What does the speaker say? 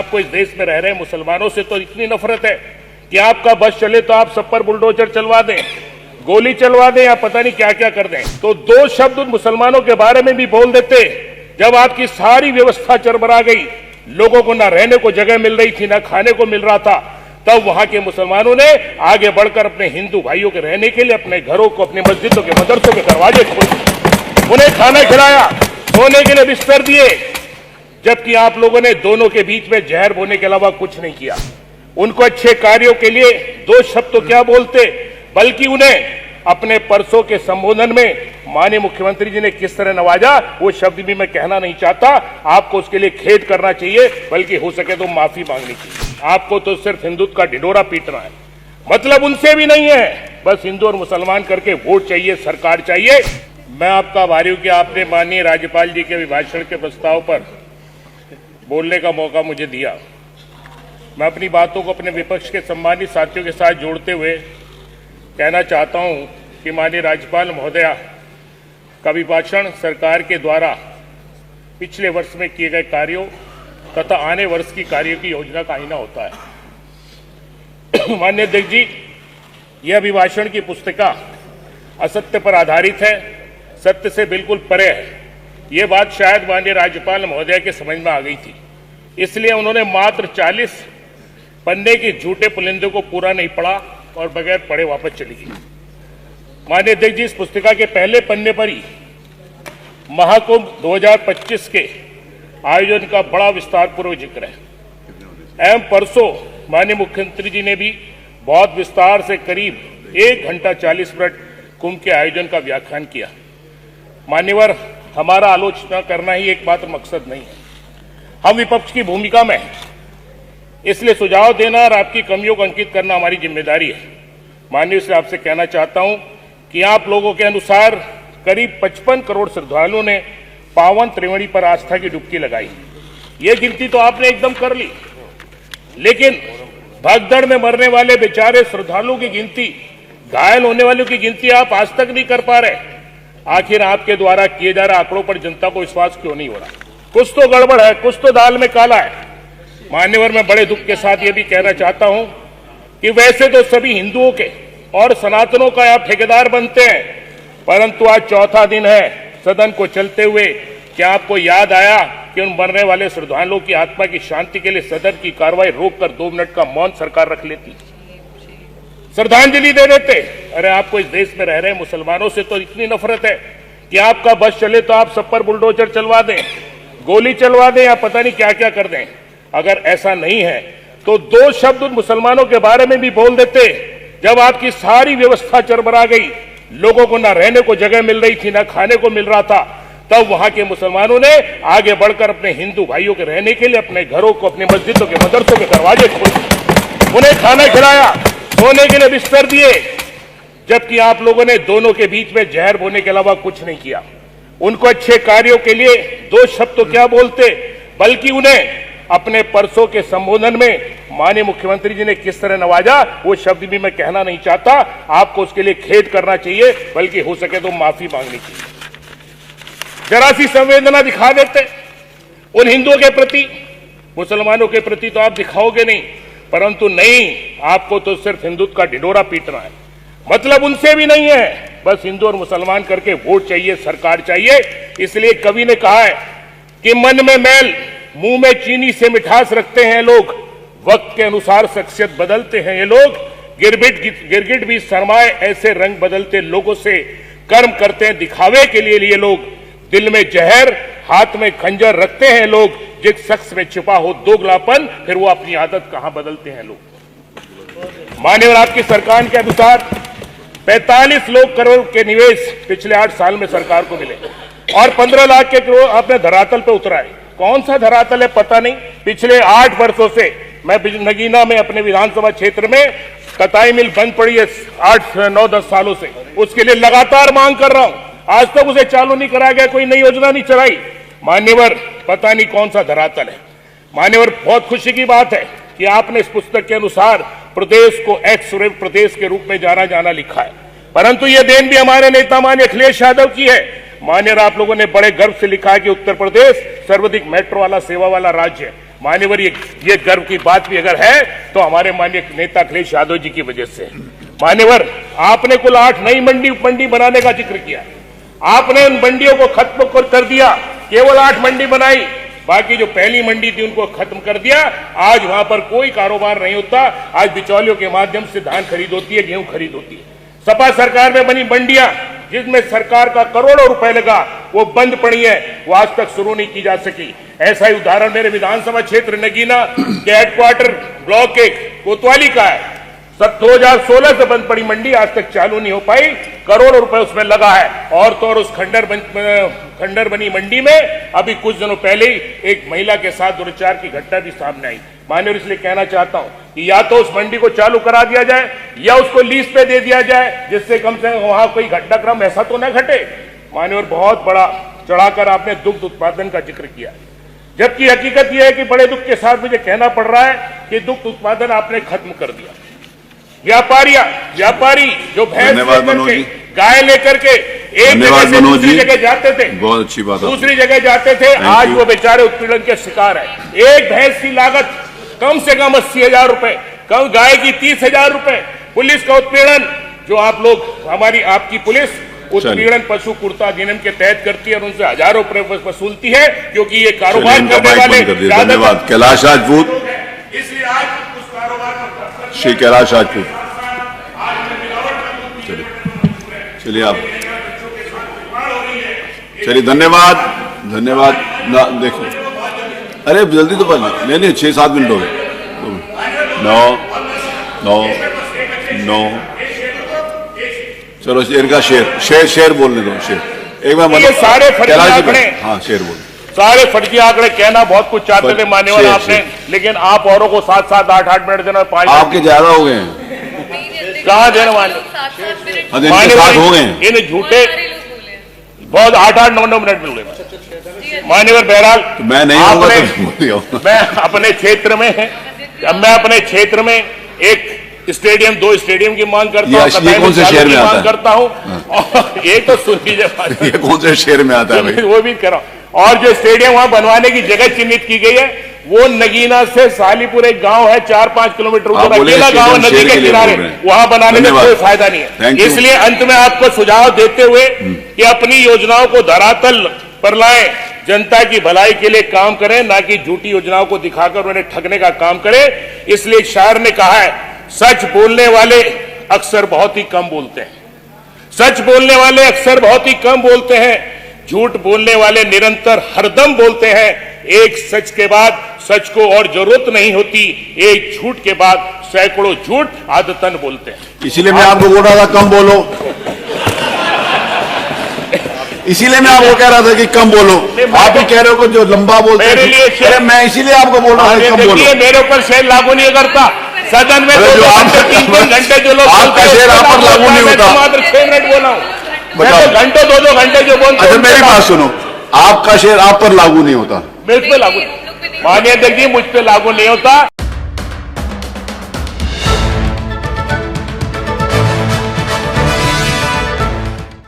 आपको इस देश में रह रहे मुसलमानों से तो इतनी नफरत है कि आपका बस चले तो आप सब पर बुलडोजर चलवा दें, गोली चलवा दें या पता नहीं क्या क्या कर दें। तो दो शब्द उन मुसलमानों के बारे में भी बोल देते जब आपकी सारी व्यवस्था चरमरा गई, लोगों को ना रहने को जगह मिल रही थी, ना खाने को मिल रहा था, तब वहां के मुसलमानों ने आगे बढ़कर अपने हिंदू भाइयों के रहने के लिए अपने घरों को, अपने मस्जिदों के, मदरसों के दरवाजे खोले, उन्हें खाना खिलाया, सोने के लिए बिस्तर दिए, जबकि आप लोगों ने दोनों के बीच में जहर बोने के अलावा कुछ नहीं किया। उनको अच्छे कार्यों के लिए दो शब्द तो क्या बोलते, बल्कि उन्हें अपने परसों के संबोधन में माननीय मुख्यमंत्री जी ने किस तरह नवाजा, वो शब्द भी मैं कहना नहीं चाहता। आपको उसके लिए खेद करना चाहिए, बल्कि हो सके तो माफी मांगनी चाहिए। आपको तो सिर्फ हिंदुत्व का ढिंढोरा पीटना है, मतलब उनसे भी नहीं है, बस हिंदू और मुसलमान करके वोट चाहिए, सरकार चाहिए। मैं आपका आभारी हूं कि आपने माननीय राज्यपाल जी के अभिभाषण के प्रस्ताव पर बोलने का मौका मुझे दिया। मैं अपनी बातों को अपने विपक्ष के सम्मानित साथियों के साथ जोड़ते हुए कहना चाहता हूं कि माननीय राज्यपाल महोदया का अभिभाषण सरकार के द्वारा पिछले वर्ष में किए गए कार्यों तथा आने वर्ष की कार्यों की योजना का आईना होता है। माननीय अध्यक्ष जी, यह अभिभाषण की पुस्तिका असत्य पर आधारित है, सत्य से बिल्कुल परे है। ये बात शायद माननीय राज्यपाल महोदया के समझ में आ गई थी, इसलिए उन्होंने मात्र 40 पन्ने के झूठे पुलिंदे को पूरा नहीं पढ़ा और बगैर पढ़े वापस चली गई। माननीय अध्यक्ष जी, इस पुस्तिका के पहले पन्ने पर ही महाकुंभ 2025 के आयोजन का बड़ा विस्तारपूर्वक जिक्र है एवं परसों माननीय मुख्यमंत्री जी ने भी बहुत विस्तार से करीब 1 घंटा 40 मिनट कुंभ के आयोजन का व्याख्यान किया। मान्यवर, हमारा आलोचना करना ही एकमात्र मकसद नहीं है, हम विपक्ष की भूमिका में हैं, इसलिए सुझाव देना और आपकी कमियों को अंकित करना हमारी जिम्मेदारी है। माननीय, इसलिए आपसे कहना चाहता हूं कि आप लोगों के अनुसार करीब 55 करोड़ श्रद्धालुओं ने पावन त्रिवेणी पर आस्था की डुबकी लगाई। ये गिनती तो आपने एकदम कर ली, लेकिन भगदड़ में मरने वाले बेचारे श्रद्धालुओं की गिनती, घायल होने वालों की गिनती आप आज तक नहीं कर पा रहे। आखिर आपके द्वारा किए जा रहे आंकड़ों पर जनता को विश्वास क्यों नहीं हो रहा? कुछ तो गड़बड़ है, कुछ तो दाल में काला है। मान्यवर, मैं बड़े दुख के साथ ये भी कहना चाहता हूं कि वैसे तो सभी हिंदुओं के और सनातनों का आप ठेकेदार बनते हैं, परंतु आज चौथा दिन है सदन को चलते हुए, क्या आपको याद आया कि उन मरने वाले श्रद्धालुओं की आत्मा की शांति के लिए सदन की कार्रवाई रोककर 2 मिनट का मौन सरकार रख लेती, श्रद्धांजलि दे देते? अरे आपको इस देश में रह रहे मुसलमानों से तो इतनी नफरत है कि आपका बस चले तो आप सब पर बुलडोजर चलवा दें, गोली चलवा दें या पता नहीं क्या क्या कर दें। अगर ऐसा नहीं है तो दो शब्द उन मुसलमानों के बारे में भी बोल देते जब आपकी सारी व्यवस्था चरमरा गई, लोगों को ना रहने को जगह मिल रही थी, ना खाने को मिल रहा था, तब वहां के मुसलमानों ने आगे बढ़कर अपने हिंदू भाइयों के रहने के लिए अपने घरों को, अपने मस्जिदों के, मदरसों के दरवाजे खोले, उन्हें खाना खिलाया, सोने के लिए बिस्तर दिए, जबकि आप लोगों ने दोनों के बीच में जहर बोने के अलावा कुछ नहीं किया। उनको अच्छे कार्यों के लिए दो शब्द तो क्या बोलते, बल्कि उन्हें अपने परसों के संबोधन में माननीय मुख्यमंत्री जी ने किस तरह नवाजा, वो शब्द भी मैं कहना नहीं चाहता। आपको उसके लिए खेद करना चाहिए, बल्कि हो सके तो माफी मांगनी चाहिए। जरा सी संवेदना दिखा देते उन हिंदुओं के प्रति, मुसलमानों के प्रति तो आप दिखाओगे नहीं, परंतु नहीं, आपको तो सिर्फ हिंदुत्व का ढिंढोरा पीटना है, मतलब उनसे भी नहीं है, बस हिंदू और मुसलमान करके वोट चाहिए, सरकार चाहिए। इसलिए कवि ने कहा है कि मन में मैल, मुंह में चीनी से मिठास रखते हैं लोग, वक्त के अनुसार शख्सियत बदलते हैं ये लोग, गिरगिट भी शर्माए ऐसे रंग बदलते लोगों से कर्म करते हैं दिखावे के लिए ये लोग, दिल में जहर हाथ में खंजर रखते हैं लोग, जिस शख्स में छिपा हो दोगलापन, फिर वो अपनी आदत कहां बदलते हैं लोग। माननीय, आपकी सरकार के अनुसार 45 लाख करोड़ के निवेश पिछले 8 साल में सरकार को मिले और 15 लाख के करोड़ आपने धरातल पे उतराए। कौन सा धरातल है पता नहीं। पिछले 8 वर्षों से मैं नगीना में अपने विधानसभा क्षेत्र में कताई मिल बंद पड़ी है 8, 9, 10 सालों से, उसके लिए लगातार मांग कर रहा हूं, आज तक उसे चालू नहीं कराया गया, कोई नई योजना नहीं चलाई। मान्यवर, पता नहीं कौन सा धरातल है। मान्यवर, बहुत खुशी की बात है कि आपने इस पुस्तक के अनुसार प्रदेश को एक्स प्रदेश के रूप में जाना लिखा है, परंतु यह देन भी हमारे नेता माननीय अखिलेश यादव की है। मान्यवर, आप लोगों ने बड़े गर्व से लिखा है कि उत्तर प्रदेश सर्वाधिक मेट्रो वाला सेवा वाला राज्य है। मान्यवर ये गर्व की बात भी अगर है तो हमारे माननीय नेता अखिलेश यादव जी की वजह से। मान्यवर, आपने कुल 8 नई मंडी बनाने का जिक्र किया। आपने उन मंडियों को खत्म कर दिया, केवल 8 मंडी बनाई, बाकी जो पहली मंडी थी उनको खत्म कर दिया। आज वहां पर कोई कारोबार नहीं होता। आज बिचौलियों के माध्यम से धान खरीद होती है, गेहूं खरीद होती है। सपा सरकार में बनी मंडियां जिसमें सरकार का करोड़ों रुपए लगा, वो बंद पड़ी है, वो आज तक शुरू नहीं की जा सकी। ऐसा ही उदाहरण मेरे विधानसभा क्षेत्र नगीना के हेडक्वार्टर ब्लॉक 1 कोतवाली का है। 2016 से बंद पड़ी मंडी आज तक चालू नहीं हो पाई, करोड़ों रुपए उसमें लगा है। और तो और उस खंडर बनी मंडी में अभी कुछ दिनों पहले ही एक महिला के साथ दुर्व्यवहार की घटना भी सामने आई। माननीय, इसलिए कहना चाहता हूं कि या तो उस मंडी को चालू करा दिया जाए या उसको लीज पे दे दिया जाए, जिससे कम से कम वहां कोई घटनाक्रम ऐसा तो न घटे। माननीय, बहुत बड़ा चढ़ाकर आपने दुग्ध उत्पादन का जिक्र किया, जबकि हकीकत यह है कि बड़े दुख के साथ मुझे कहना पड़ रहा है कि दुग्ध उत्पादन आपने खत्म कर दिया। व्यापारी जो भैंस लेकर के, गाय लेकर के एक जगह से दूसरी जगह जाते थे, बहुत अच्छी बात, दूसरी जगह जाते थे, आज वो बेचारे उत्पीड़न के शिकार है। एक भैंस की लागत कम से कम 80,000 रुपए, कम गाय की 30,000 रुपए। पुलिस का उत्पीड़न, जो आप लोग आपकी पुलिस उत्पीड़न पशु कुर्ता अधिनियम के तहत करती है और उनसे हजारों रुपए वसूलती है, क्योंकि ये कारोबार करने वाले। धन्यवाद। कैलाश राजपूत, इसलिए आज उस कारोबार में श्री कैलाश राजपूत, चलिए आप चलिए। धन्यवाद ना देखिए, अरे जल्दी तो पहले नहीं 6-7 मिनट हो गए। 9 चलो शेर का शेर बोलने दो। शेर एक बार ये सारे फर्जी आंकड़े, हाँ शेर बोल, सारे फर्जी आंकड़े कहना बहुत कुछ चाहते थे मान्यवर आपने, लेकिन आप औरों को 7-7, 8-8 मिनट देना, 5 आपके ज्यादा हो गए हैं। कहाँ देना मान्य हो गए इन झूठे बहुत 8-8-9 मिनट मिल गए मान्यवर। बहरहाल तो मैं नहीं मैं अपने क्षेत्र में एक स्टेडियम, 2 स्टेडियम की मांग करता हूँ। ये कौन से शहर में आता है? करता हूँ ये तो सुन लीजिए, ये कौन से शहर में आता है भाई? वो भी करा। और जो स्टेडियम वहां बनवाने की जगह चिन्हित की गई है, वो नगीना से सालीपुर एक गांव है 4-5 किलोमीटर ऊपर, अकेला गांव नदी के किनारे, वहां बनाने में कोई फायदा नहीं है। इसलिए अंत में आपको सुझाव देते हुए कि अपनी योजनाओं को धरातल पर लाएं, जनता की भलाई के लिए काम करें, ना कि झूठी योजनाओं को दिखाकर उन्हें ठगने का काम करें। इसलिए एक शायर ने कहा है, सच बोलने वाले अक्सर बहुत ही कम बोलते हैं। सच बोलने वाले अक्सर बहुत ही कम बोलते हैं, झूठ बोलने वाले निरंतर हरदम बोलते हैं। एक सच के बाद सच को और जरूरत नहीं होती, एक झूठ के बाद सैकड़ों झूठ आदतन बोलते हैं। इसीलिए मैं आपको बोल रहा था कम बोलो, इसीलिए मैं आपको कह रहा था कि कम बोलो। आप ही कह रहे हो जो लंबा बोलते हैं, मैं इसीलिए आपको बोल रहा था कम बोलो। मेरे ऊपर शेर लागू नहीं करता सदन में, 3 घंटे जो लोग आपका शेर आप पर लागू नहीं होता। मात्र 6 मिनट बोला हूँ, घंटों 2-2 घंटे जो बोलते। अच्छा मेरी बात सुनो, आपका शेर आप पर लागू नहीं होता, मुझ पे लागू, माननीय अध्यक्ष जी मुझ पे लागू नहीं होता।